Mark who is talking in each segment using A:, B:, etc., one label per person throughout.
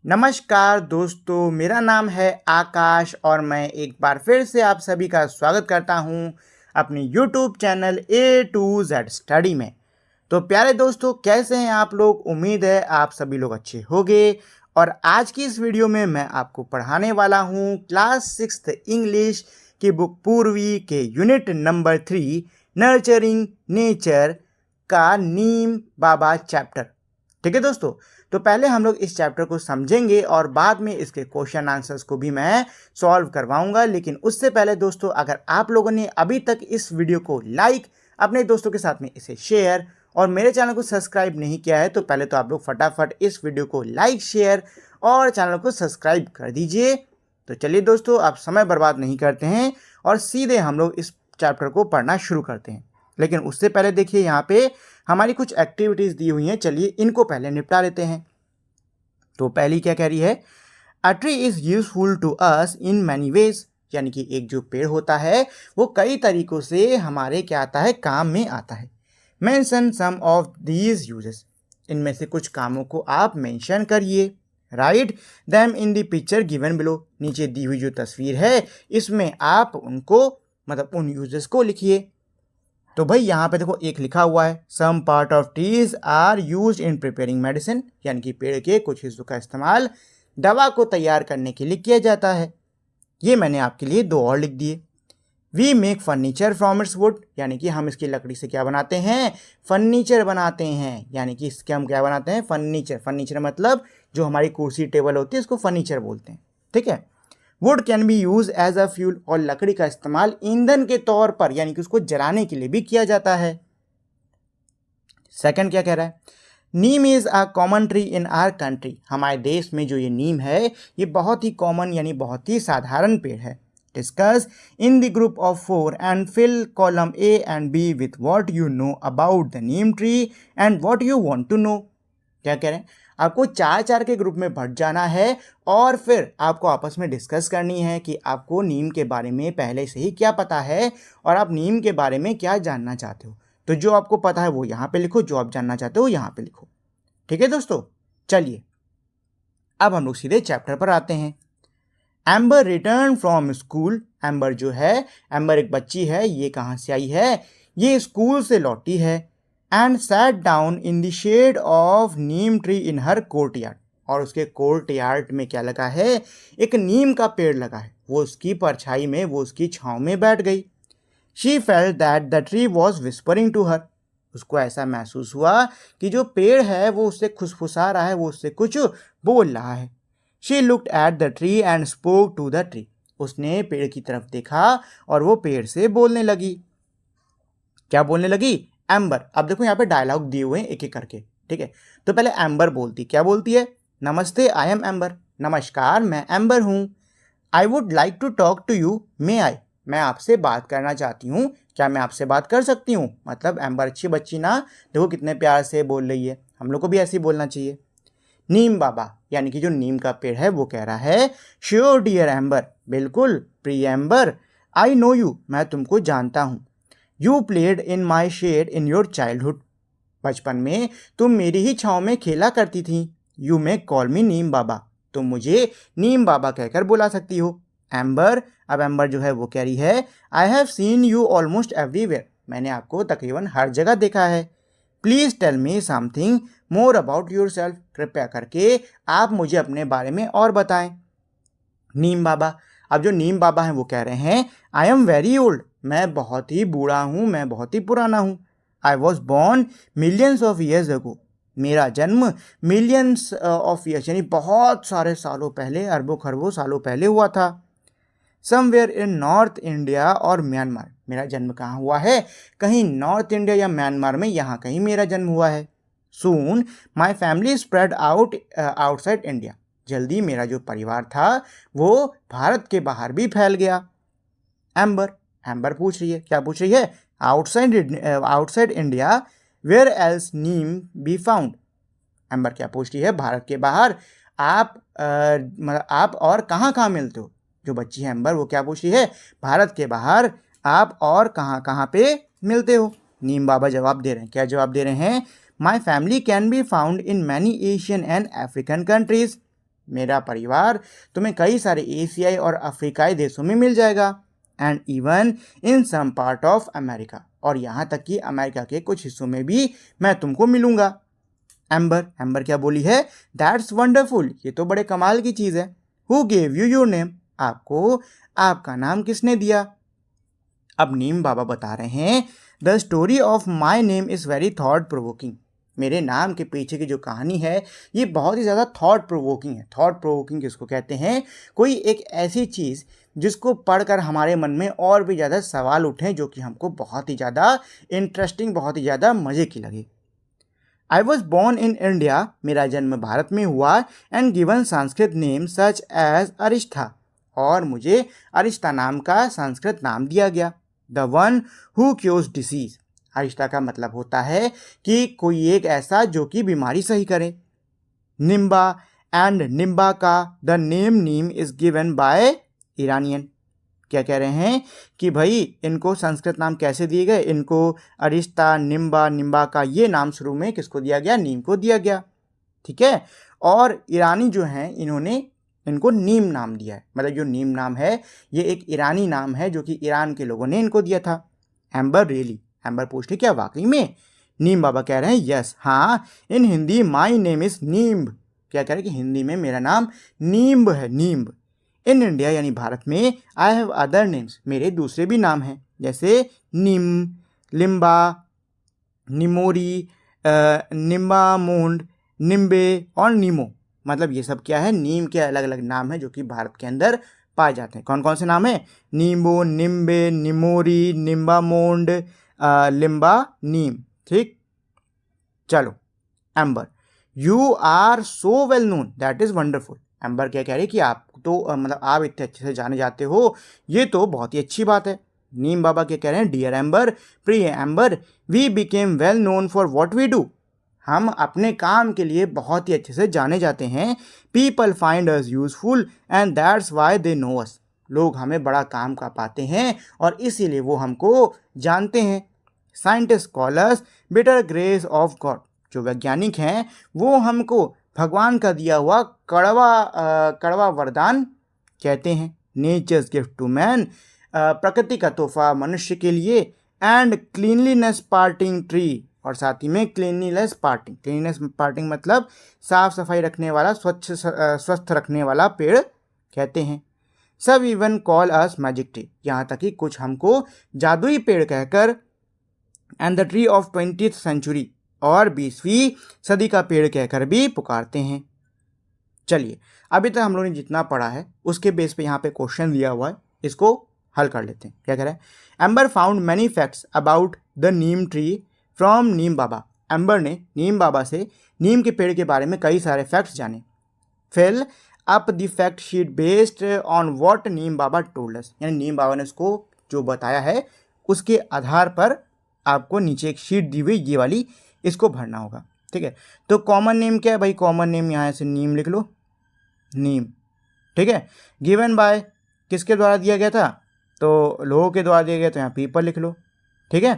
A: नमस्कार दोस्तों, मेरा नाम है आकाश और मैं एक बार फिर से आप सभी का स्वागत करता हूं अपनी YouTube channel A to Z study में। तो प्यारे दोस्तों, कैसे हैं आप लोग? उम्मीद है आप सभी लोग अच्छे होंगे। और आज की इस वीडियो में मैं आपको पढ़ाने वाला हूं क्लास 6th इंग्लिश की बुक पूर्वी के यूनिट नंबर 3 नर्चरिंग नेचर का नीम बाबा चैप्टर। ठीक है दोस्तों, तो पहले हम लोग इस चैप्टर को समझेंगे और बाद में इसके क्वेश्चन आंसर्स को भी मैं सॉल्व करवाऊंगा। लेकिन उससे पहले दोस्तों, अगर आप लोगों ने अभी तक इस वीडियो को लाइक, अपने दोस्तों के साथ में इसे शेयर और मेरे चैनल को सब्सक्राइब नहीं किया है तो पहले तो आप लोग फटाफट इस वीडियो को लाइक, शेयर और चैनल को सब्सक्राइब कर दीजिए। तो चलिए दोस्तों, आप समय बर्बाद नहीं करते हैं और सीधे हम लोग इस चैप्टर को पढ़ना शुरू करते हैं। लेकिन उससे पहले देखिए, यहाँ पे हमारी कुछ एक्टिविटीज दी हुई हैं। चलिए इनको पहले निपटा लेते हैं। तो पहली क्या कह रही है? A tree is useful to us in many ways, यानी कि एक जो पेड़ होता है वो कई तरीकों से हमारे क्या आता है, काम में आता है। Mention some of these uses, इनमें से कुछ कामों को आप मेंशन करिए। Write them in the picture given below, नीचे दी हुई जो तस्वीर है इसमें आप उनको मतलब उन यूजेस को लिखिए। तो भाई यहाँ पे देखो एक लिखा हुआ है, some part of trees are use in preparing medicine, यानी कि पेड़ के कुछ हिस्सों का इस्तेमाल दवा को तैयार करने के लिए किया जाता है। ये मैंने आपके लिए दो और लिख दिए। We make furniture from its wood, यानी कि हम इसकी लकड़ी से क्या बनाते हैं, फर्नीचर बनाते हैं। यानी कि इसके हम क्या बनाते हैं, फर्नीचर। फर्नीचर मतलब जो हमारी कुर्सी टेबल होती है इसको फर्नीचर बोलते हैं। ठीक है। Wood can be use as a fuel, और लकड़ी का इस्तेमाल ईंधन के तौर पर यानी कि उसको जलाने के लिए भी किया जाता है। सेकंड क्या कह रहा है? Neem is a common tree in our country, हमारे देश में जो ये नीम है ये बहुत ही कॉमन यानी बहुत ही साधारण पेड़ है। Discuss in the group of 4 and fill column A and B with what you know about the neem tree and what you want to know. क्या कह रहे हैं? आपको 4-4 के ग्रुप में बंट जाना है और फिर आपको आपस में डिस्कस करनी है कि आपको नीम के बारे में पहले से ही क्या पता है और आप नीम के बारे में क्या जानना चाहते हो। तो जो आपको पता है वो यहाँ पे लिखो, जो आप जानना चाहते हो यहाँ पे लिखो। ठीक है दोस्तों, चलिए अब हम लोग सीधे चैप्टर पर आते हैं। Amber return from school, amber जो है, एम्बर एक बच्ची है, ये कहाँ से आई है, ये स्कूल से लौटी है। And sat down in the shade of neem tree in her courtyard, और उसके कोर्ट यार्ड में क्या लगा है, एक नीम का पेड़ लगा है। वो उसकी परछाई में, वो उसकी छांव में बैठ गई। She felt that the tree was whispering to her, उसको ऐसा महसूस हुआ कि जो पेड़ है वो उससे खुसफुसा रहा है, वो उससे कुछ बोल रहा है। She looked at the tree and spoke to the tree, उसने पेड़ की तरफ देखा और वो पेड़ से बोलने लगी। क्या बोलने लगी? एम्बर। अब देखो यहाँ पे डायलॉग दिए हुए हैं एक एक करके। ठीक है, तो पहले एम्बर बोलती, क्या बोलती है? नमस्ते, आई एम एम्बर, नमस्कार मैं एम्बर हूँ। I would like to talk to you, may I, मैं आपसे बात करना चाहती हूँ, क्या मैं आपसे बात कर सकती हूँ? मतलब एम्बर अच्छी बच्ची ना, देखो कितने प्यार से बोल रही है, हम लोग को भी ऐसे ही बोलना चाहिए। नीम बाबा, यानी कि जो नीम का पेड़ है वो कह रहा है, श्योर डियर एम्बर, बिल्कुल प्रिय एम्बर, आई नो यू, मैं तुमको जानता हूँ। You played in my shade in your childhood, बचपन में तुम मेरी ही छाँव में खेला करती थी। यू मे कॉल मी नीम बाबा, तुम मुझे नीम बाबा कहकर बुला सकती हो। एम्बर, अब एम्बर जो है वो कह रही है, I have seen you almost everywhere, मैंने आपको तकरीबन हर जगह देखा है। Please tell me something more about yourself, कृपया करके आप मुझे अपने बारे में और बताएं। नीम बाबा, अब जो नीम बाबा हैं वो कह रहे हैं, आई एम वेरी ओल्ड, मैं बहुत ही बूढ़ा हूँ, मैं बहुत ही पुराना हूँ। आई was born millions of years अगो, मेरा जन्म मिलियंस ऑफ ईयर्स यानी बहुत सारे सालों पहले, अरबों खरबों सालों पहले हुआ था। समवेयर इन नॉर्थ इंडिया और म्यांमार, मेरा जन्म कहाँ हुआ है? कहीं नॉर्थ इंडिया या म्यांमार में, यहाँ कहीं मेरा जन्म हुआ है। Soon my family spread out outside India, जल्दी मेरा जो परिवार था वो भारत के बाहर भी फैल गया। एम्बर, एम्बर पूछ रही है, क्या पूछ रही है? Outside India where else neem be found, Amber क्या पूछ रही है? भारत के बाहर आप और कहाँ कहाँ मिलते हो? जो बच्ची है एम्बर वो क्या पूछ रही है? भारत के बाहर आप और कहाँ कहाँ पे मिलते हो? नीम बाबा जवाब दे रहे हैं, क्या जवाब दे रहे हैं? My family can be found in many Asian and African countries, मेरा परिवार तुम्हें कई सारे एशियाई और अफ्रीकाई देशों में मिल जाएगा, and even in some part of America, और यहाँ तक कि अमेरिका के कुछ हिस्सों में भी मैं तुमको मिलूंगा। एम्बर क्या बोली है? दैट्स वंडरफुल, ये तो बड़े कमाल की चीज़ है। Who gave you your name, आपको आपका नाम किसने दिया? अब नीम बाबा बता रहे हैं, the story of my name is very thought provoking. मेरे नाम के पीछे की जो कहानी है ये बहुत ही ज़्यादा थॉट प्रोवोकिंग है। थॉट प्रोवोकिंग किसको कहते हैं? कोई एक ऐसी चीज़ जिसको पढ़कर हमारे मन में और भी ज़्यादा सवाल उठें, जो कि हमको बहुत ही ज़्यादा इंटरेस्टिंग, बहुत ही ज़्यादा मज़े की लगे। I was born in India, मेरा जन्म भारत में हुआ, and given Sanskrit name such as Arishtha, और मुझे अरिष्ठा नाम का संस्कृत नाम दिया गया। The one who cures disease, Arishtha का मतलब होता है कि कोई एक ऐसा जो कि बीमारी सही करे। निम्बा एंड निम्बा का, the name Neem is given by Iranian. क्या कह रहे हैं कि भाई इनको संस्कृत नाम कैसे दिए गए? इनको अरिष्टा, निम्बा, निम्बा का ये नाम शुरू में किसको दिया गया? नीम को दिया गया, ठीक है। और ईरानी जो हैं इन्होंने इनको नीम नाम दिया है। मतलब जो नीम नाम है ये एक ईरानी नाम है जो कि ईरान के लोगों ने इनको दिया था। एम्बर रियली, एम्बर पूछते क्या वाकई में? नीम बाबा कह रहे हैं यस, हाँ, इन हिंदी माई नेम इज नीम्ब। क्या कह रहे हैं कि हिंदी में मेरा नाम नीम्ब है, नीम्ब। इन इंडिया यानी भारत में आई हैव अदर नेम्स, मेरे दूसरे भी नाम हैं, जैसे निम, लिम्बा, निमोरी, निम्बामोंड, निम्बे और नीमो। मतलब ये सब क्या है? नीम के अलग अलग नाम हैं जो कि भारत के अंदर पाए जाते हैं। कौन कौन से नाम हैं? नींबो, निम्बे, निमोरी, निम्बामोंड, लिम्बा, नीम, ठीक। चलो, Amber, you are so well known, that is wonderful. Amber क्या कह रही है कि आप तो मतलब आप इतने अच्छे से जाने जाते हो, ये तो बहुत ही अच्छी बात है। नीम बाबा क्या कह रहे हैं? डियर एम्बर, प्रिय Amber, we became well known for what we do, हम अपने काम के लिए बहुत ही अच्छे से जाने जाते हैं। People find us useful and that's why they know us, लोग हमें बड़ा काम का पाते हैं और इसीलिए वो हमको जानते हैं। Scientist call us bitter grace of God, जो वैज्ञानिक हैं वो हमको भगवान का दिया हुआ कड़वा वरदान कहते हैं। नेचर्स गिफ्ट टू मैन, प्रकृति का तोहफा मनुष्य के लिए। एंड क्लीनलीनेस पार्टिंग ट्री, और साथ ही में क्लीनलीनेस पार्टिंग, क्लीनलीनेस पार्टिंग मतलब साफ सफाई रखने वाला, स्वस्थ रखने वाला पेड़ कहते हैं। सब even call us magic tree, यहाँ तक कि कुछ हमको जादुई पेड़ कहकर and the tree of 20th century, और 20वीं सदी का पेड़ कहकर भी पुकारते हैं। चलिए, अभी तक हम लोगों ने जितना पढ़ा है उसके बेस पे यहाँ पे क्वेश्चन दिया हुआ है, इसको हल कर लेते हैं। क्या कह रहा है? Amber found many facts about the neem tree from Neem Baba, amber ने नीम बाबा से नीम के पेड़ के बारे में कई सारे फैक्ट्स जाने। Fill up the fact sheet based on what Neem Baba told us, यानी नीम बाबा ने उसको जो बताया है उसके आधार पर आपको नीचे एक शीट दी हुई ये वाली, इसको भरना होगा, ठीक है। तो कॉमन नेम क्या है भाई? कॉमन नेम यहाँ से नीम लिख लो, नीम, ठीक है। गिवन बाय किसके द्वारा दिया गया था? तो लोगों के द्वारा दिया गया, तो यहाँ पीपल लिख लो, ठीक है।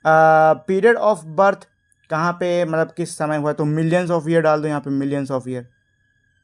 A: पीरियड ऑफ बर्थ कहाँ पे, मतलब किस समय हुआ, तो मिलियंस ऑफ ईयर डाल दो यहाँ पे, मिलियंस ऑफ ईयर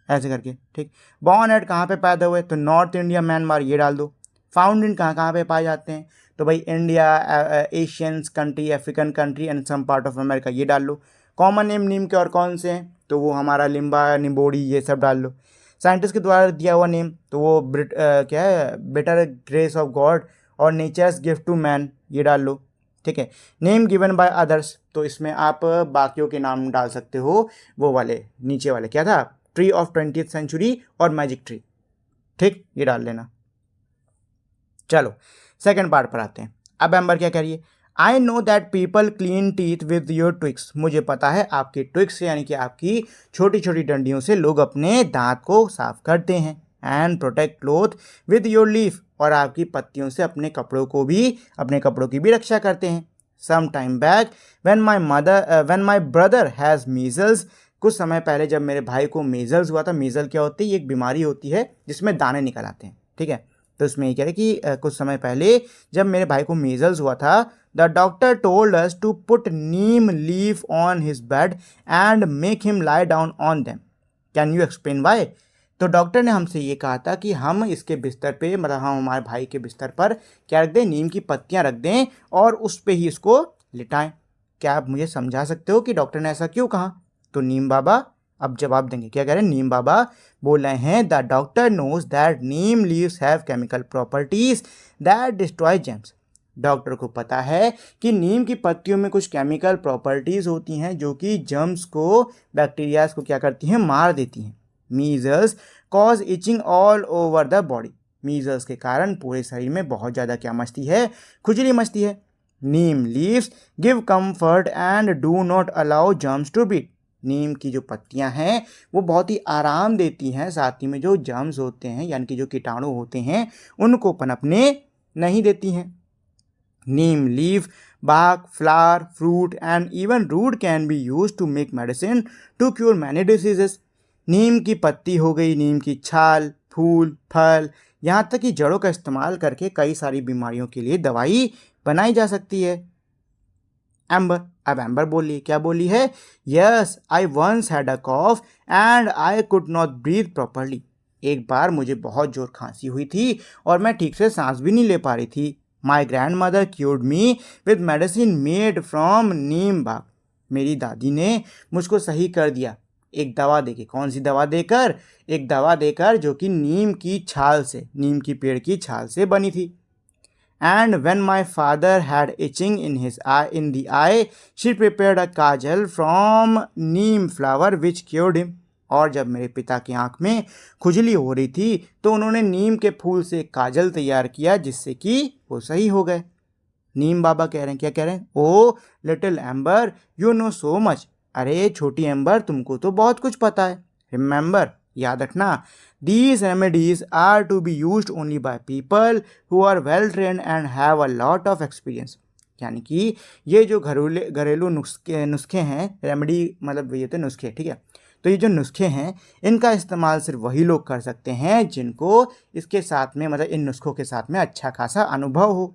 A: ऐसे करके, ठीक। बॉर्न एट कहाँ पे पैदा हुए, तो नॉर्थ इंडिया, म्यांमार, ये डाल दो। फाउंड इन कहाँ कहाँ पे पाए जाते हैं, तो भाई India, Asians country, African country and some part of America, ये डाल लो। कॉमन नेम नीम के और कौन से हैं, तो वो हमारा लिम्बा, निम्बोडी, ये सब डाल लो। साइंटिस्ट के द्वारा दिया हुआ नेम, तो वो क्या है, बेटर ग्रेस ऑफ गॉड और नेचर्स गिफ्ट टू मैन, ये डाल लो, ठीक है। नेम गिवन बाय अदर्स, तो इसमें आप बाकियों के नाम डाल सकते हो, वो वाले नीचे वाले क्या था, ट्री ऑफ 20th सेंचुरी और मैजिक ट्री, ठीक, ये डाल लेना। चलो सेकंड पार्ट पर आते हैं। अब एम्बर क्या कह रही है? I know that people clean teeth with your twigs, मुझे पता है आपके ट्विक्स यानी कि आपकी छोटी छोटी डंडियों से लोग अपने दांत को साफ करते हैं। And protect cloth with your leaf, और आपकी पत्तियों से अपने कपड़ों की भी रक्षा करते हैं। Some time back when my brother has measles, कुछ समय पहले जब मेरे भाई को मीजल्स हुआ था। मीजल क्या होती है? ये एक बीमारी होती है जिसमें दाने निकल आते हैं, ठीक है। तो इसमें ये कह रहे कि कुछ समय पहले जब मेरे भाई को मीजल्स हुआ था, the doctor told us to put neem leaf on his bed and make him lie down on them. Can you explain why? तो डॉक्टर ने हमसे ये कहा था कि हम इसके बिस्तर पे, मतलब हम हमारे भाई के बिस्तर पर क्या रख दें, नीम की पत्तियां रख दें और उस पे ही इसको लिटाएं। क्या आप मुझे समझा सकते हो कि डॉक्टर ने ऐसा क्यों कहा? तो नीम बाबा अब जवाब देंगे। क्या कह रहे हैं? नीम बाबा बोल रहे हैं, the doctor knows that neem leaves have chemical properties that destroy germs. Doctor को पता है कि नीम की पत्तियों में कुछ केमिकल प्रॉपर्टीज होती हैं जो कि जर्म्स को, बैक्टीरियाज को क्या करती हैं, मार देती हैं। Measles cause itching all over the body. Measles के कारण पूरे शरीर में बहुत ज़्यादा क्या मचती है, खुजली मचती है। Neem leaves give comfort and do not allow germs to breed. नीम की जो पत्तियां हैं वो बहुत ही आराम देती हैं, साथ ही में जो जर्म्स होते हैं यानी कि जो कीटाणु होते हैं उनको पनपने नहीं देती हैं। नीम leaf, bark, flower, fruit and even root can be used to make medicine to cure many diseases. नीम की पत्ती हो गई, नीम की छाल, फूल, फल, यहाँ तक कि जड़ों का इस्तेमाल करके कई सारी बीमारियों के लिए दवाई बनाई जा सकती है। एम्बर, अब एम्बर बोली, क्या बोली है? Yes, I once had a cough and I could not breathe properly. एक बार मुझे बहुत जोर खांसी हुई थी और मैं ठीक से सांस भी नहीं ले पा रही थी। My grandmother cured me with medicine made from neem bark. मेरी दादी ने मुझको सही कर दिया एक दवा देके। कौन सी दवा देकर? एक दवा देकर जो कि नीम की छाल से, नीम की पेड़ की छाल से बनी थी। And when my father had itching in his eye, in the eye, she prepared a kajal from neem flower which cured him. और जब मेरे पिता की आंख में खुजली हो रही थी तो उन्होंने नीम के फूल से काजल तैयार किया जिससे कि वो सही हो गए। नीम बाबा कह रहे हैं, क्या कह रहे हैं? Oh little Amber, you know so much. अरे छोटी एम्बर, तुमको तो बहुत कुछ पता है। रिमेंबर, याद रखना, these remedies are to be used only by people who are well trained and have a lot of experience. यानी कि ये जो घरेलू नुस्खे हैं, रेमेडी मतलब ये तो नुस्खे, ठीक है। तो ये जो नुस्खे हैं इनका इस्तेमाल सिर्फ वही लोग कर सकते हैं जिनको इसके साथ में, मतलब इन नुस्खों के साथ में अच्छा खासा अनुभव हो।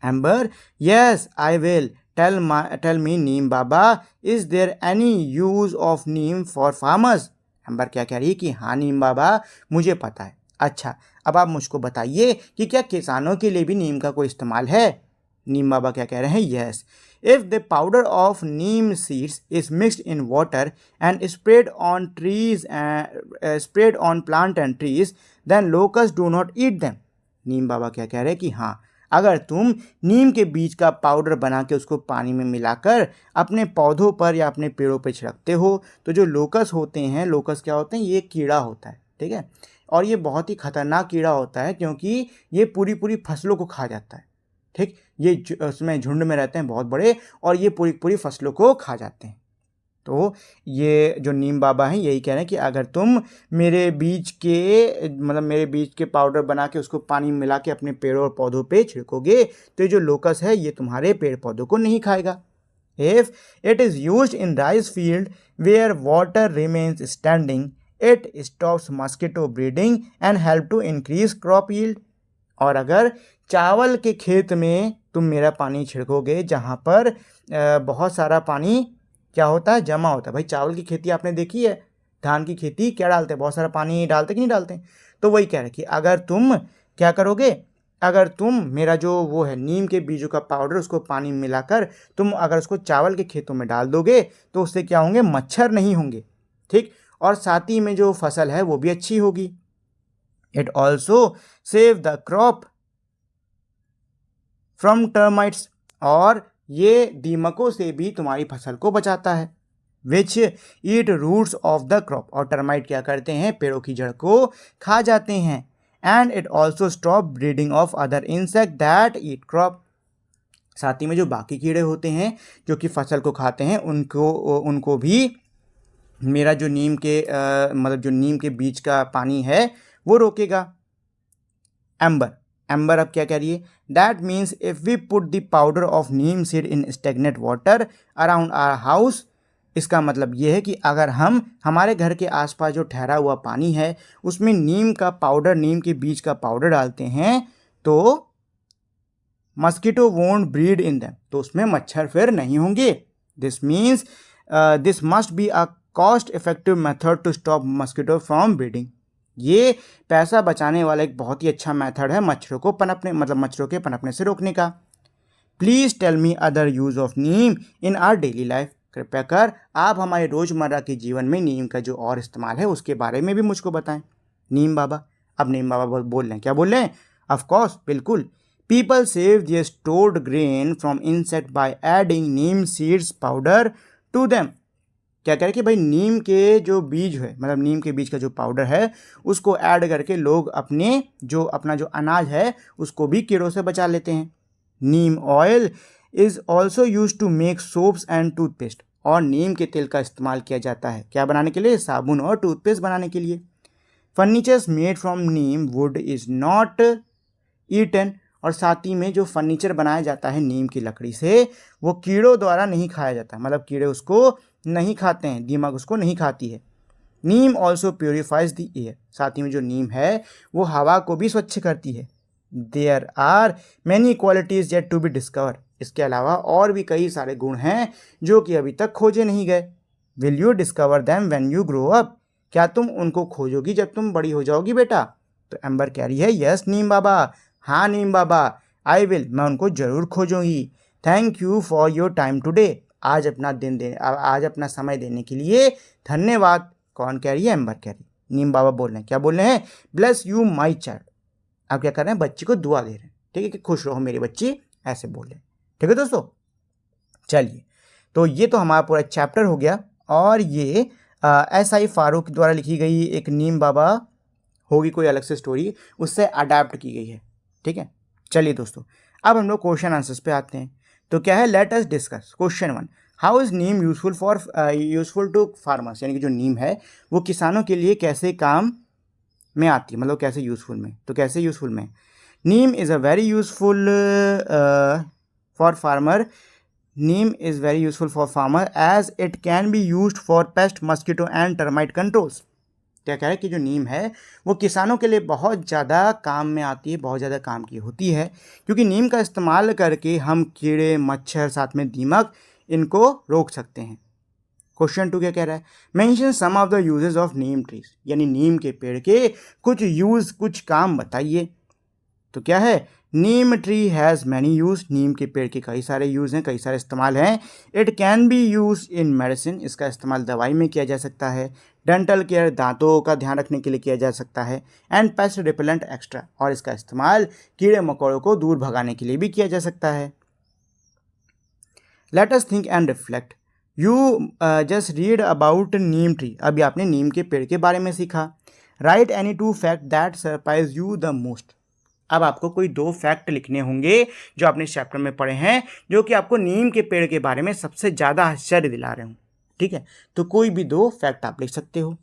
A: Amber, yes I will tell me Neem Baba, is there any use of neem for farmers? Amber क्या कह रही है कि हाँ नीम बाबा, मुझे पता है। अच्छा, अब आप मुझको बताइए कि क्या किसानों के लिए भी नीम का कोई इस्तेमाल है? नीम बाबा क्या कह रहे हैं? Yes, if the powder of neem seeds is mixed in water and spread on trees, spread on plant and trees, then locust do not eat them. Neem Baba क्या कह रहे हैं कि हाँ, अगर तुम नीम के बीज का पाउडर बना के उसको पानी में मिलाकर अपने पौधों पर या अपने पेड़ों पर छिड़कते हो तो जो लोकस होते हैं, लोकस क्या होते हैं? ये कीड़ा होता है, ठीक है। और ये बहुत ही खतरनाक कीड़ा होता है क्योंकि ये पूरी पूरी फसलों को खा जाता है, ठीक। ये उसमें झुंड में रहते हैं बहुत बड़े और ये पूरी पूरी फसलों को खा जाते हैं। तो ये जो नीम बाबा हैं यही कह रहे हैं कि अगर तुम मेरे बीज के पाउडर बना के उसको पानी में मिला के अपने पेड़ों और पौधों पे छिड़कोगे तो ये जो लोकस है ये तुम्हारे पेड़ पौधों को नहीं खाएगा। If it is used in rice field where water remains standing, it stops mosquito breeding and help to increase crop yield. और अगर चावल के खेत में तुम मेरा पानी छिड़कोगे जहाँ पर बहुत सारा पानी क्या होता है, जमा होता है। भाई चावल की खेती आपने देखी है, धान की खेती क्या डालते हैं, बहुत सारा पानी डालते कि नहीं डालते? तो वही कह रहे हैं कि अगर तुम क्या करोगे, अगर तुम मेरा जो वो है नीम के बीजों का पाउडर उसको पानी में मिलाकर तुम अगर उसको चावल के खेतों में डाल दोगे तो उससे क्या होंगे, मच्छर नहीं होंगे, ठीक। और साथ ही में जो फसल है वो भी अच्छी होगी। It also save the crop from termites, और ये दीमकों से भी तुम्हारी फसल को बचाता है। विच ईट रूट्स ऑफ द क्रॉप, और टर्माइट क्या करते हैं, पेड़ों की जड़ को खा जाते हैं। And it also stop breeding of other insect that eat crop, साथ ही में जो बाकी कीड़े होते हैं जो कि फसल को खाते हैं उनको भी मेरा जो नीम के बीज का पानी है वो रोकेगा। एम्बर अब क्या कह रही है? That means if we put the powder of neem seed in stagnant water around our house, इसका मतलब ये है कि अगर हम हमारे घर के आसपास जो ठहरा हुआ पानी है उसमें नीम के बीज का पाउडर डालते हैं तो mosquito won't breed in them, तो उसमें मच्छर फिर नहीं होंगे। This means this must be a cost effective method to stop mosquito from breeding. ये पैसा बचाने वाला एक बहुत ही अच्छा मेथड है मच्छरों को पनपने मच्छरों के पनपने से रोकने का। Please tell me other use of neem in our daily life. कृपया कर आप हमारे रोज़मर्रा के जीवन में नीम का जो और इस्तेमाल है उसके बारे में भी मुझको बताएं। नीम बाबा, अब नीम बाबा बोल रहे हैं, क्या बोल रहे हैं? ऑफकोर्स, बिल्कुल। People save their stored grain from insect by adding neem seeds powder to them. क्या करें कि भाई नीम के जो बीज है, मतलब नीम के बीज का जो पाउडर है उसको ऐड करके लोग अपना जो अनाज है उसको भी कीड़ों से बचा लेते हैं। Neem oil is also use to make soaps and toothpaste. और नीम के तेल का इस्तेमाल किया जाता है क्या बनाने के लिए? साबुन और टूथपेस्ट बनाने के लिए। Furnitures made from neem wood is not eaten. और साथ ही में जो फर्नीचर बनाया जाता है नीम की लकड़ी से वो कीड़ों द्वारा नहीं खाया जाता, मतलब कीड़े उसको नहीं खाते हैं, दीमक उसको नहीं खाती है। नीम ऑल्सो प्योरीफाइज द एयर। साथ ही में जो नीम है वो हवा को भी स्वच्छ करती है। There are many qualities yet to be discover. इसके अलावा और भी कई सारे गुण हैं जो कि अभी तक खोजे नहीं गए। Will you discover them when you grow up. क्या तुम उनको खोजोगी जब तुम बड़ी हो जाओगी बेटा? तो एम्बर कह रही है यस नीम बाबा, हाँ नीम बाबा, आई विल, मैं उनको ज़रूर खोजूंगी। Thank you for your time today. आज अपना समय देने के लिए धन्यवाद। कौन कह रही है? एम्बर कह रही। नीम बाबा बोल रहे हैं, क्या बोल रहे हैं? Bless you my child. आप क्या कर रहे हैं? बच्ची को दुआ दे रहे हैं, ठीक है, कि खुश रहो मेरी बच्ची, ऐसे बोल रहे हैं। ठीक है दोस्तों, चलिए, तो ये तो हमारा पूरा चैप्टर हो गया। और ये SI फारूक द्वारा लिखी गई एक नीम बाबा होगी कोई अलग से स्टोरी, उससे अडेप्ट की गई है। ठीक है, चलिए दोस्तों, अब हम लोग क्वेश्चन आंसर्स पे आते हैं। तो क्या है? Let us discuss question 1। How is neem useful to farmers. यानी कि जो नीम है वो किसानों के लिए कैसे काम में आती है, मतलब कैसे यूजफुल में। तो कैसे यूजफुल में? Neem is a very useful for farmer. Neem is very useful for farmer as it can be used for pest, mosquito and termite controls. क्या कह रहा है कि जो नीम है वो किसानों के लिए बहुत ज़्यादा काम में आती है, बहुत ज़्यादा काम की होती है, क्योंकि नीम का इस्तेमाल करके हम कीड़े, मच्छर, साथ में दीमक, इनको रोक सकते हैं। क्वेश्चन 2 क्या कह रहा है? Mention some of the uses of neem trees. यानी नीम के पेड़ के कुछ काम बताइए। तो क्या है? नीम ट्री हैज़ मैनी यूज। नीम के पेड़ के कई सारे यूज़ हैं, कई सारे इस्तेमाल हैं। It can be use in medicine. इसका इस्तेमाल दवाई में किया जा सकता है। डेंटल केयर, दांतों का ध्यान रखने के लिए किया जा सकता है। And paste repellent extra. और इसका इस्तेमाल कीड़े मकोड़ों को दूर भगाने के लिए भी किया जा सकता है। Let us think and reflect. You just read about Neem tree. अभी आपने नीम के पेड़ के बारे में सीखा। Right any 2 fact that surprise you the most. अब आपको कोई 2 फैक्ट लिखने होंगे जो आपने चैप्टर में पढ़े हैं, जो कि आपको नीम के पेड़ के बारे में सबसे ज़्यादा आश्चर्य दिला रहे हों। ठीक है, तो कोई भी 2 फैक्ट आप लिख सकते हो।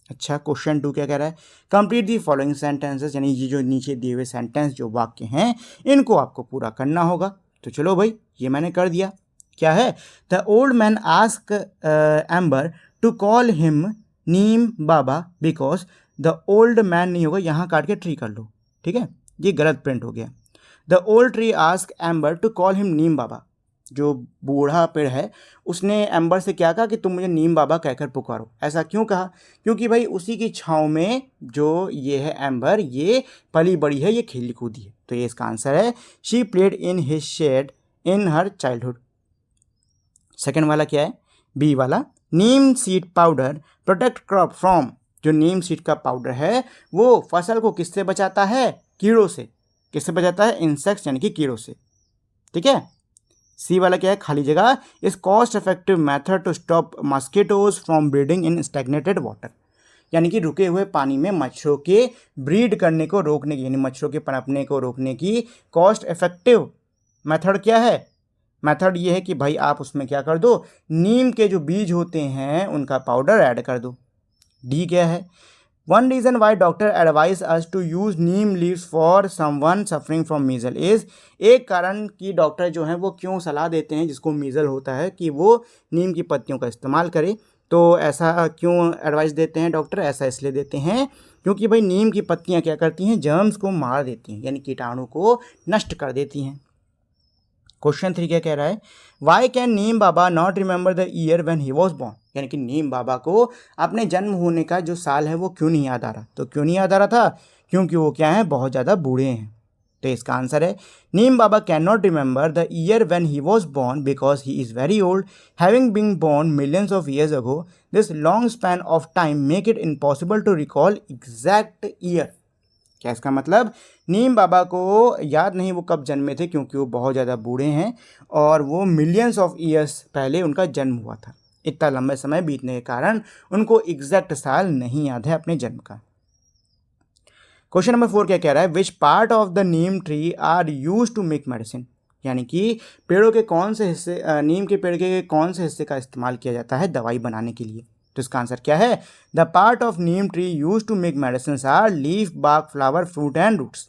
A: अच्छा, क्वेश्चन 2 क्या कह रहा है? Complete the following sentences. यानी ये जो नीचे दिए हुए सेंटेंस, जो वाक्य हैं, इनको आपको पूरा करना होगा। तो चलो भाई, ये मैंने कर दिया। क्या है? The old man ask Amber to call him Neem Baba because the old man नहीं होगा, यहाँ काट के ट्री कर लो। ठीक है, ये गलत प्रिंट हो गया। The old tree ask Amber to call him Neem Baba. जो बूढ़ा पेड़ है उसने एम्बर से क्या कहा कि तुम मुझे नीम बाबा कहकर पुकारो। ऐसा क्यों कहा? क्योंकि भाई उसी की छाँव में जो ये है एम्बर, ये पली बड़ी है, ये खेली कूदी है। तो ये इसका आंसर है। She played in his shade in her childhood. Second वाला क्या है? बी वाला, neem seed powder protect crop from. जो नीम सीड का पाउडर है वो फसल को किससे बचाता है? कीड़ों से। किससे बचाता है? इंसेक्ट्स, यानी कि कीड़ों से। ठीक है। सी वाला क्या है? खाली जगह, is cost effective method to stop mosquitoes from breeding in stagnated water. यानी कि रुके हुए पानी में मच्छरों के ब्रीड करने को रोकने की, यानी मच्छरों के पनपने को रोकने की कॉस्ट इफेक्टिव मेथड क्या है? मेथड ये है कि भाई आप उसमें क्या कर दो? नीम के जो बीज होते हैं उनका पाउडर ऐड कर दो। डी क्या है? One reason why doctor advise us to use neem leaves for someone suffering from measles is. एक कारण कि डॉक्टर जो हैं वो क्यों सलाह देते हैं जिसको मीजल होता है कि वो नीम की पत्तियों का इस्तेमाल करे। तो ऐसा क्यों एडवाइस देते हैं डॉक्टर? ऐसा इसलिए देते हैं क्योंकि भाई नीम की पत्तियां क्या करती हैं? जर्म्स को मार देती हैं, यानी कीटाणु को नष्ट कर देती हैं। क्वेश्चन 3 क्या कह रहा है, why can Neem Baba not remember the year when he was born, यानी कि नीम बाबा को अपने जन्म होने का जो साल है वो क्यों नहीं याद आ रहा। तो क्यों नहीं याद आ रहा था, क्योंकि वो क्या है, बहुत ज़्यादा बूढ़े हैं। तो इसका आंसर है Neem Baba can not remember the year when he was born because he is very old, having been born millions of years ago. This long span of time make it impossible to recall exact year. क्या इसका मतलब, नीम बाबा को याद नहीं वो कब जन्मे थे, क्योंकि वो बहुत ज़्यादा बूढ़े हैं और वो मिलियंस ऑफ ईयर्स पहले उनका जन्म हुआ था। इतना लंबे समय बीतने के कारण उनको एग्जैक्ट साल नहीं याद है अपने जन्म का। क्वेश्चन नंबर 4 क्या कह रहा है, which part of the neem tree are use to make medicine, यानी कि पेड़ों के कौन से हिस्से, नीम के पेड़ के कौन से हिस्से का इस्तेमाल किया जाता है दवाई बनाने के लिए। तो इसका आंसर क्या है, the part of neem tree use to make medicine are leaf, bark, flower, fruit and roots.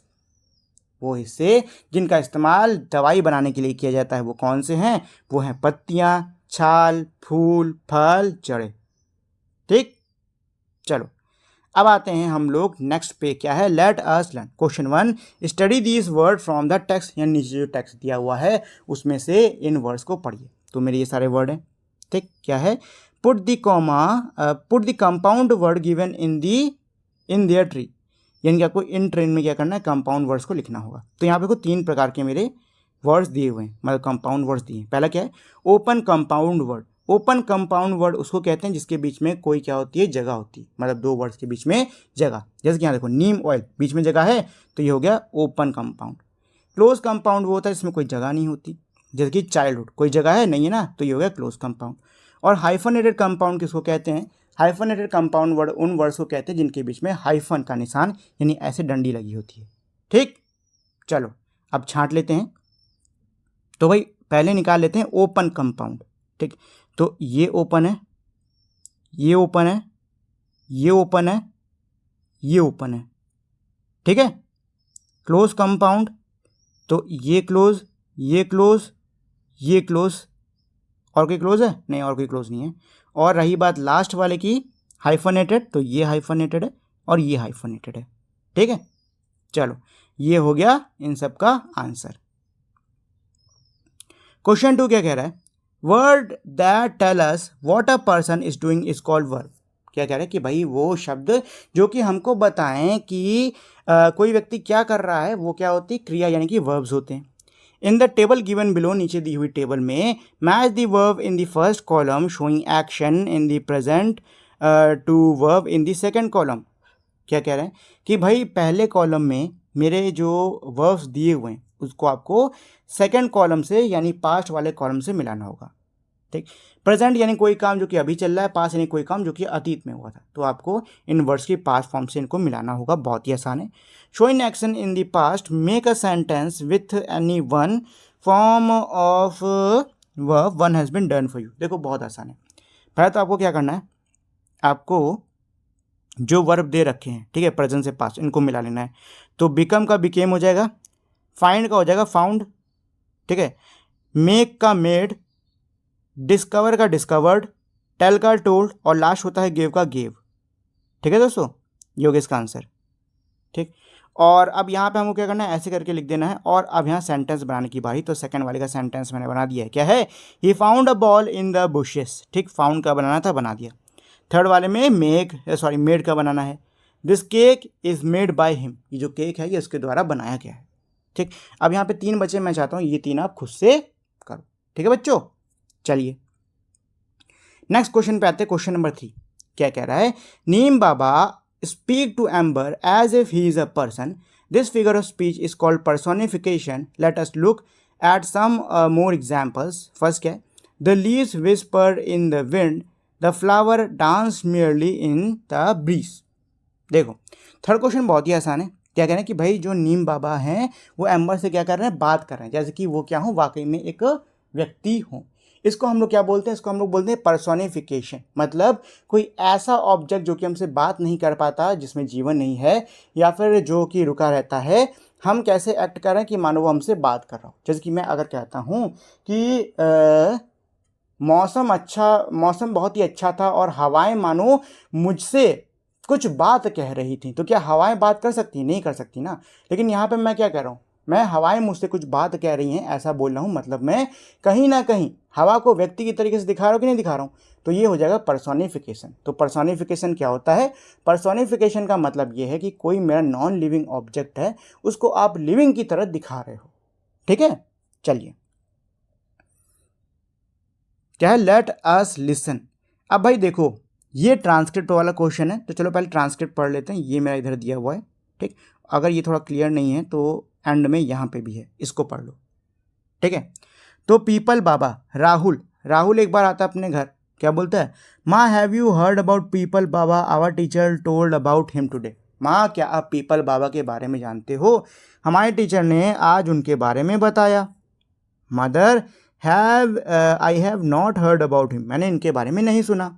A: वो हिस्से जिनका इस्तेमाल दवाई बनाने के लिए किया जाता है वो कौन से हैं, वो हैं पत्तियां, छाल, फूल, फल, जड़ें। ठीक, चलो अब आते हैं हम लोग नेक्स्ट पे, क्या है, let us learn. Question 1, study these word from the text, यानी नीचे जो टेक्स्ट दिया हुआ है उसमें से इन वर्ड्स को पढ़िए। तो मेरे ये सारे वर्ड हैं, ठीक, क्या है, put the compound word given in their tree, यानी कि आपको इन ट्रेन में क्या करना है, कंपाउंड वर्ड्स को लिखना होगा। तो यहाँ पे को 3 प्रकार के मेरे वर्ड्स दिए हुए हैं, मतलब कंपाउंड वर्ड्स दिए हैं। पहला क्या है, open compound word. Open compound word उसको कहते हैं जिसके बीच में कोई क्या होती है, जगह होती है, मतलब 2 वर्ड्स के बीच में जगह। जैसे कि यहाँ देखो नीम ऑयल, बीच में जगह है तो ये हो गया ओपन कंपाउंड। क्लोज कंपाउंड वो होता है इसमें कोई जगह नहीं होती, जैसे कि चाइल्डहुड, कोई जगह है नहीं है ना, तो ये हो गया क्लोज कंपाउंड। और हाइफनेटेड कंपाउंड किसको कहते हैं, हाइफनेटेड कंपाउंड वर्ड उन वर्ड्स को कहते हैं जिनके बीच में हाइफन का निशान यानी ऐसे डंडी लगी होती है। ठीक, चलो अब छांट लेते हैं। तो भाई पहले निकाल लेते हैं ओपन कंपाउंड। ठीक, तो ये ओपन है, ये ओपन है, ये ओपन है, ये ओपन है, ठीक है। क्लोज कंपाउंड, तो ये क्लोज, ये क्लोज, ये क्लोज, और कोई क्लोज है नहीं, और कोई क्लोज नहीं है। और रही बात लास्ट वाले की हाइफनेटेड, तो ये हाइफनेटेड है और ये हाइफनेटेड है, ठीक है। चलो ये हो गया इन सब का आंसर। क्वेश्चन 2 क्या कह रहा है, word that tell us what a person is doing is called verb. क्या कह रहा है कि भाई वो शब्द जो कि हमको बताएं कि कोई व्यक्ति क्या कर रहा है वो क्या होती है, क्रिया यानी कि वर्ब्स होते हैं। In the table given below, नीचे दी हुई टेबल में, match the verb in the first column showing action in the present to verb in the second column. क्या कह रहे हैं कि भाई पहले कॉलम में मेरे जो वर्ब्स दिए हुए हैं उसको आपको सेकेंड कॉलम से यानी पास्ट वाले कॉलम से मिलाना होगा। ठीक, प्रेजेंट यानी कोई काम जो कि अभी चल रहा है, पास्ट यानी कोई काम जो कि अतीत में हुआ था, तो आपको इन वर्ड्स की पास्ट फॉर्म से इनको मिलाना होगा। बहुत ही आसान है। Showing action in the past, make a sentence with any one form of verb one has been done for you. देखो बहुत आसान है। पहले तो आपको क्या करना है, आपको जो वर्ब दे रखे हैं, ठीक है, प्रेजेंट से पास्ट, इनको मिला लेना है। तो बिकम का बिकेम हो जाएगा, फाइंड का हो जाएगा फाउंड, ठीक है, मेक का मेड, डिस्कवर का डिस्कवर्ड, टेल का टोल्ड, और लास्ट होता है गिव का गिव। ठीक है दोस्तों, ये हो गया इसका आंसर। ठीक, और अब यहाँ पे हमको क्या करना है, ऐसे करके लिख देना है। और अब यहाँ सेंटेंस बनाने की बारी, तो सेकंड वाले का सेंटेंस मैंने बना दिया है। क्या है, he found a ball in the bushes. ठीक, फाउंड का बनाना था, बना दिया। थर्ड वाले में मेड का बनाना है। This cake is made by him, ये जो केक है ये उसके द्वारा बनाया गया है। ठीक, अब यहाँ पे 3 बचे, मैं चाहता हूँ ये 3 आप खुद से करो। ठीक है बच्चों, चलिए नेक्स्ट क्वेश्चन पे आते हैं। क्वेश्चन नंबर 3 क्या कह रहा है, Neem Baba speak to Amber as if he is a person. This figure of speech is called personification. Let us look at some more examples. First क्या है, the leaves whisper in the wind, the flower dance merrily in the breeze. देखो third question बहुत ही आसान है। क्या कह रहे हैं कि भाई जो नीम बाबा हैं वो एम्बर से क्या कर रहे हैं, बात कर रहे हैं, जैसे कि वो क्या हो, वाकई में एक व्यक्ति हो। इसको हम लोग क्या बोलते हैं, इसको हम लोग बोलते हैं पर्सोनिफिकेशन। मतलब कोई ऐसा ऑब्जेक्ट जो कि हमसे बात नहीं कर पाता, जिसमें जीवन नहीं है, या फिर जो कि रुका रहता है, हम कैसे एक्ट कर रहे हैं कि मानो वो हमसे बात कर रहा हो। जैसे कि मैं अगर कहता हूँ कि मौसम बहुत ही अच्छा था और हवाएं मानो मुझसे कुछ बात कह रही थी, तो क्या हवाएं बात कर सकती? नहीं कर सकती ना। लेकिन यहाँ पे मैं क्या कह रहा हूँ, मैं हवाएं मुझसे कुछ बात कह रही हैं ऐसा बोल रहा हूँ, मतलब मैं कहीं ना कहीं हवा को व्यक्ति की तरीके से दिखा रहा हूँ कि नहीं दिखा रहा हूँ। तो ये हो जाएगा पर्सोनिफिकेशन। तो पर्सोनिफिकेशन क्या होता है? पर्सोनिफिकेशन का मतलब ये है कि कोई मेरा नॉन लिविंग ऑब्जेक्ट है उसको आप लिविंग की तरह दिखा रहे हो। ठीक है, चलिए क्या है, लेट अस लिसन। अब भाई देखो ये ट्रांसक्रिप्ट वाला क्वेश्चन है, तो चलो पहले ट्रांसक्रिप्ट पढ़ लेते हैं। ये मेरा इधर दिया हुआ है, ठीक। अगर ये थोड़ा क्लियर नहीं है तो एंड में यहाँ पे भी है, इसको पढ़ लो, ठीक है। तो पीपल बाबा, राहुल एक बार आता है अपने घर, क्या बोलता है, माँ have you heard about Peepal Baba, our teacher told about him today. माँ क्या आप पीपल बाबा के बारे में जानते हो? हमारे टीचर ने आज उनके बारे में बताया। Mother I have not heard about him, मैंने इनके बारे में नहीं सुना।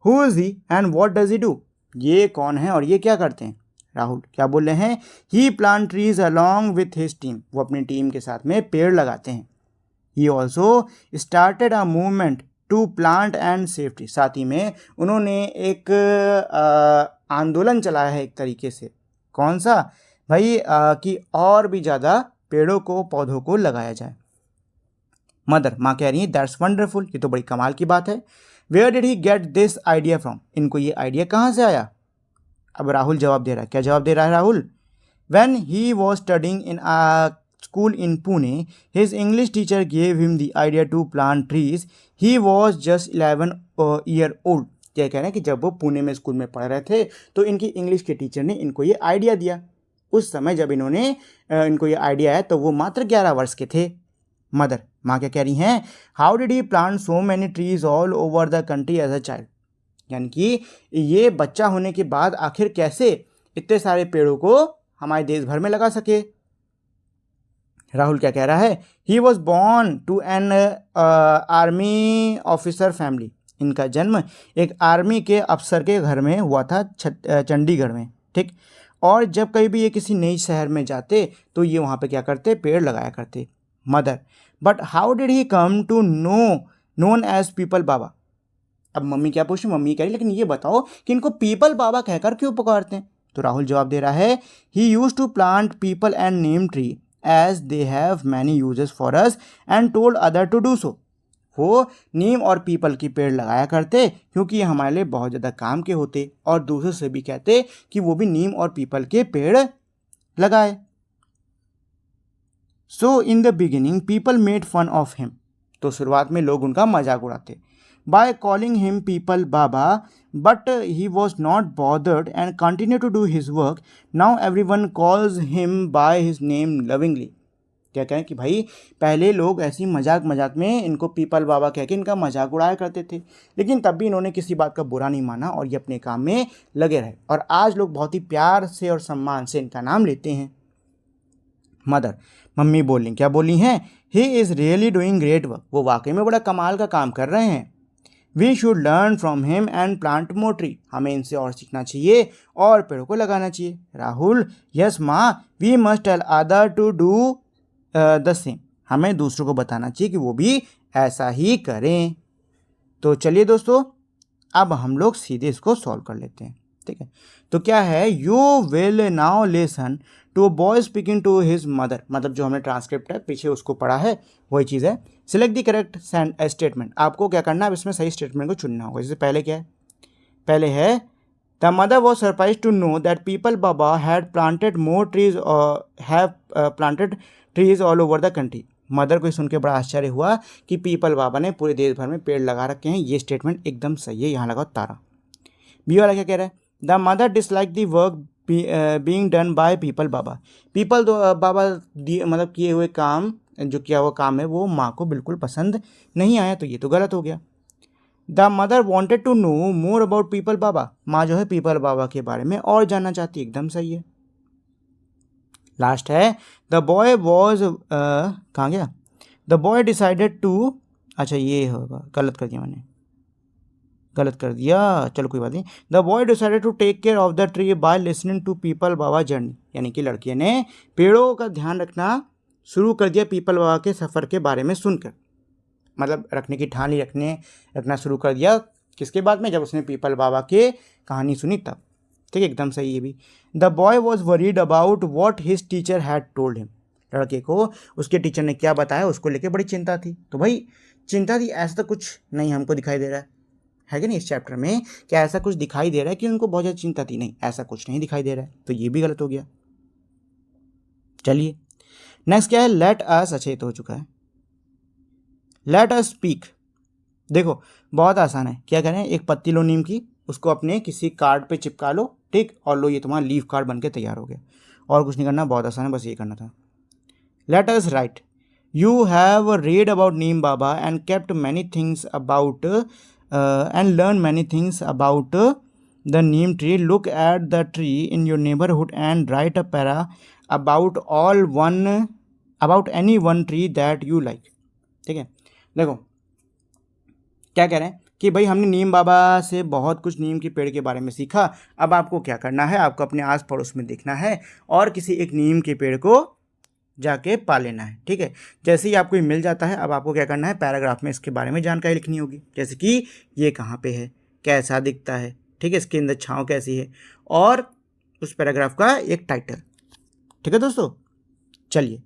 A: Who is he and what does he do, ये कौन है और ये क्या करते हैं? राहुल क्या बोल रहे हैं, he plant trees along with his team, वो अपनी टीम के साथ में पेड़ लगाते हैं। He also started a movement to plant and safety, साथ ही में उन्होंने एक आंदोलन चलाया है एक तरीके से। कौन सा भाई? कि और भी ज़्यादा पेड़ों को पौधों को लगाया जाए। मदर, माँ कह रही है दैट्स वंडरफुल, ये तो बड़ी कमाल की बात है। Where did he get this idea from, इनको ये आइडिया कहाँ से आया? अब राहुल जवाब दे रहा है, क्या जवाब दे रहा है Rahul? When he was studying in a school in Pune, his English teacher gave him the idea to plant trees, he was just 11 year old. क्या कह रहे हैं कि जब वो पुणे में स्कूल में पढ़ रहे थे तो इनकी इंग्लिश के टीचर ने इनको ये आइडिया दिया। उस समय जब इनको ये आइडिया है तो वो मात्र 11 वर्ष के थे। मदर, माँ क्या कह रही हैं, how did he plant so many trees all over the country as a child, यानी कि ये बच्चा होने के बाद आखिर कैसे इतने सारे पेड़ों को हमारे देश भर में लगा सके? राहुल क्या कह रहा है, he was born to an army officer family, इनका जन्म एक आर्मी के अफसर के घर में हुआ था, चंडीगढ़ में, ठीक। और जब कहीं भी ये किसी नई शहर में जाते तो ये वहाँ पे क्या करते, पेड़ लगाया करते। Mother, but how did he come to known as Peepal Baba. अब मम्मी क्या पूछ रही, मम्मी कह रही लेकिन ये बताओ कि इनको पीपल बाबा कहकर क्यों पुकारते हैं? तो राहुल जवाब दे रहा है, he use to plant peepal and neem tree as they have many uses for us and told other to do so. वो नीम और पीपल की पेड़ लगाया करते क्योंकि ये हमारे लिए बहुत ज़्यादा काम के होते, और दूसरों से भी कहते कि वो भी नीम और पीपल के पेड़ लगाए। So in the beginning people made fun of him, तो शुरुआत में लोग उनका मजाक उड़ाते by calling him Peepal Baba, but he was not bothered and continue to do his work. Now everyone calls him by his name lovingly. क्या कहें कि भाई पहले लोग ऐसी मजाक में इनको पीपल बाबा कह के इनका मजाक उड़ाया करते थे, लेकिन तब भी इन्होंने किसी बात का बुरा नहीं माना और ये अपने काम में लगे रहे, और आज लोग बहुत ही प्यार से और सम्मान से इनका नाम लेते हैं। मदर, मम्मी बोली, क्या बोली हैं, he is really doing great work, वो वाकई में बड़ा कमाल का काम कर रहे हैं। We should learn from him and plant more tree, हमें इनसे और सीखना चाहिए और पेड़ों को लगाना चाहिए। राहुल, यस माँ, we must tell other to do the same, हमें दूसरों को बताना चाहिए कि वो भी ऐसा ही करें। तो चलिए दोस्तों, अब हम लोग सीधे इसको सॉल्व कर लेते हैं, ठीक है। तो क्या है, you will now listen to a boy speaking to his mother, मतलब जो हमने ट्रांसक्रिप्ट है पीछे उसको पढ़ा है वही चीज़ है। सिलेक्ट द करेक्ट स्टेटमेंट, आपको क्या करना है, अब इसमें सही स्टेटमेंट को चुनना होगा। जैसे पहले क्या है, पहले है the mother was surprise to know that Peepal Baba had planted more trees have planted trees all over the country. Mother को सुन के बड़ा आश्चर्य हुआ कि पीपल बाबा ने पूरे देश भर में पेड़ लगा रखे हैं। ये स्टेटमेंट एकदम सही है, यहाँ लगाओ तारा। बी वाला क्या कह रहा है, the mother dislike the work being done by Peepal Baba, Peepal Baba मतलब किए हुए काम, जो किया हुआ काम है वो माँ को बिल्कुल पसंद नहीं आया, तो ये तो गलत हो गया। The mother wanted to know more about Peepal Baba, माँ जो है पीपल बाबा के बारे में और जानना चाहती, एकदम सही है। लास्ट है द बॉय वॉज कहाँ गया, द बॉय डिसाइडेड टू, अच्छा ये होगा, गलत कर दिया मैंने, गलत कर दिया, चलो कोई बात नहीं। The boy decided to take care of the tree by listening to Peepal Baba journey, यानी कि लड़के ने पेड़ों का ध्यान रखना शुरू कर दिया पीपल बाबा के सफ़र के बारे में सुनकर, मतलब रखने की ठान ही रखना शुरू कर दिया किसके बाद में, जब उसने पीपल बाबा के कहानी सुनी तब, ठीक है, एकदम सही है भी। The boy was worried about what his teacher had told him, लड़के को उसके टीचर ने क्या बताया उसको लेके बड़ी चिंता थी। तो भाई चिंता थी ऐसा तो कुछ नहीं हमको दिखाई दे रहा है कि नहीं इस चैप्टर में, क्या ऐसा कुछ दिखाई दे रहा है कि उनको बहुत ज़्यादा चिंता थी? नहीं, ऐसा कुछ नहीं दिखाई दे रहा है, तो ये भी गलत हो गया। चलिए नेक्स्ट क्या है, लेट अस, अच्छा ये तो हो चुका है। लेट अस स्पीक, देखो बहुत आसान है, क्या करें, एक पत्ती लो नीम की, उसको अपने किसी कार्ड पे चिपका लो, ठीक, और लो ये तुम्हारा लीफ कार्ड बन के तैयार हो गया। और कुछ नहीं करना, बहुत आसान है, बस ये करना था। Let us right, you have read about Neem Baba and kept many things about and learn many things about the neem tree. Look at the tree in your neighborhood and write a para about any one tree that you like. ठीक है, देखो क्या कह रहे हैं कि भाई हमने नीम बाबा से बहुत कुछ नीम के पेड़ के बारे में सीखा। अब आपको क्या करना है, आपको अपने आस पड़ोस में देखना है और किसी एक नीम के पेड़ को जाके पा लेना है। ठीक है, जैसे ही आपको ये मिल जाता है, अब आपको क्या करना है, पैराग्राफ में इसके बारे में जानकारी लिखनी होगी, जैसे कि ये कहाँ पे है, कैसा दिखता है, ठीक है, इसके अंदर छाँव कैसी है, और उस पैराग्राफ का एक टाइटल। ठीक है दोस्तों, चलिए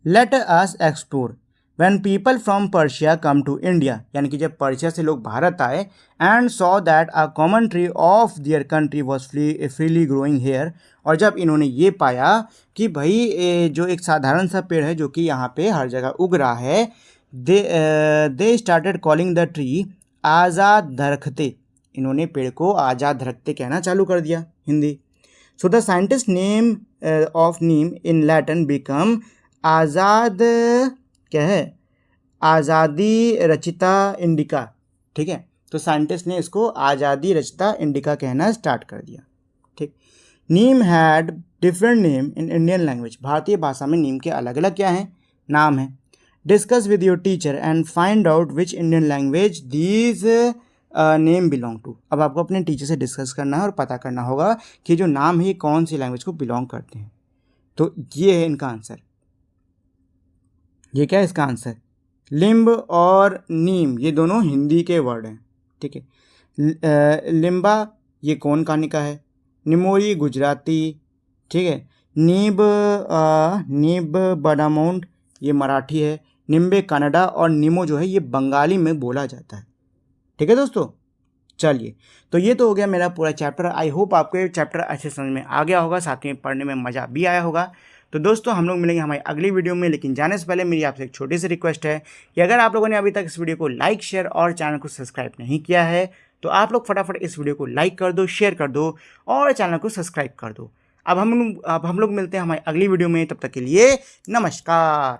A: let us explore when people from Persia come to India, यानी कि जब पर्शिया से लोग भारत आए, and saw that a common tree of their country was freely growing here, और जब इन्होंने ये पाया कि भाई जो एक साधारण सा पेड़ है जो कि यहाँ पे हर जगह उग रहा है, they started calling the tree आज़ाद दरख्ते, इन्होंने पेड़ को आज़ाद दरख्ते कहना चालू कर दिया, Hindi. So the scientist name of neem in Latin become आज़ाद, क्या है, आज़ादी रचिता इंडिका। ठीक है, तो साइंटिस्ट ने इसको आज़ादी रचिता इंडिका कहना स्टार्ट कर दिया। ठीक, neem had different name in Indian language, भारतीय भाषा में नीम के अलग अलग क्या हैं, नाम है। Discuss with your teacher and find out which Indian language these name belong to, अब आपको अपने टीचर से डिस्कस करना है और पता करना होगा कि जो नाम है ये कौन सी लैंग्वेज को बिलोंग करते हैं। तो ये है इनका आंसर, ये क्या है इसका आंसर, लिम्ब और नीम ये दोनों हिंदी के वर्ड हैं। ठीक है, लिम्बा ये कौन कहानी का है, निमोरी गुजराती, ठीक है, नीब बडामोंड ये मराठी है, निम्बे कन्नड़ा, और निमो जो है ये बंगाली में बोला जाता है। ठीक है दोस्तों, चलिए तो ये तो हो गया मेरा पूरा चैप्टर। आई होप आपको ये चैप्टर अच्छे समझ में आ गया होगा, साथ में पढ़ने में मज़ा भी आया होगा। तो दोस्तों हम लोग मिलेंगे हमारी अगली वीडियो में, लेकिन जाने से पहले मेरी आपसे एक छोटी सी रिक्वेस्ट है कि अगर आप लोगों ने अभी तक इस वीडियो को लाइक, शेयर और चैनल को सब्सक्राइब नहीं किया है तो आप लोग फटाफट इस वीडियो को लाइक कर दो, शेयर कर दो और चैनल को सब्सक्राइब कर दो। अब हम लोग मिलते हैं हमारी अगली वीडियो में, तब तक के लिए नमस्कार।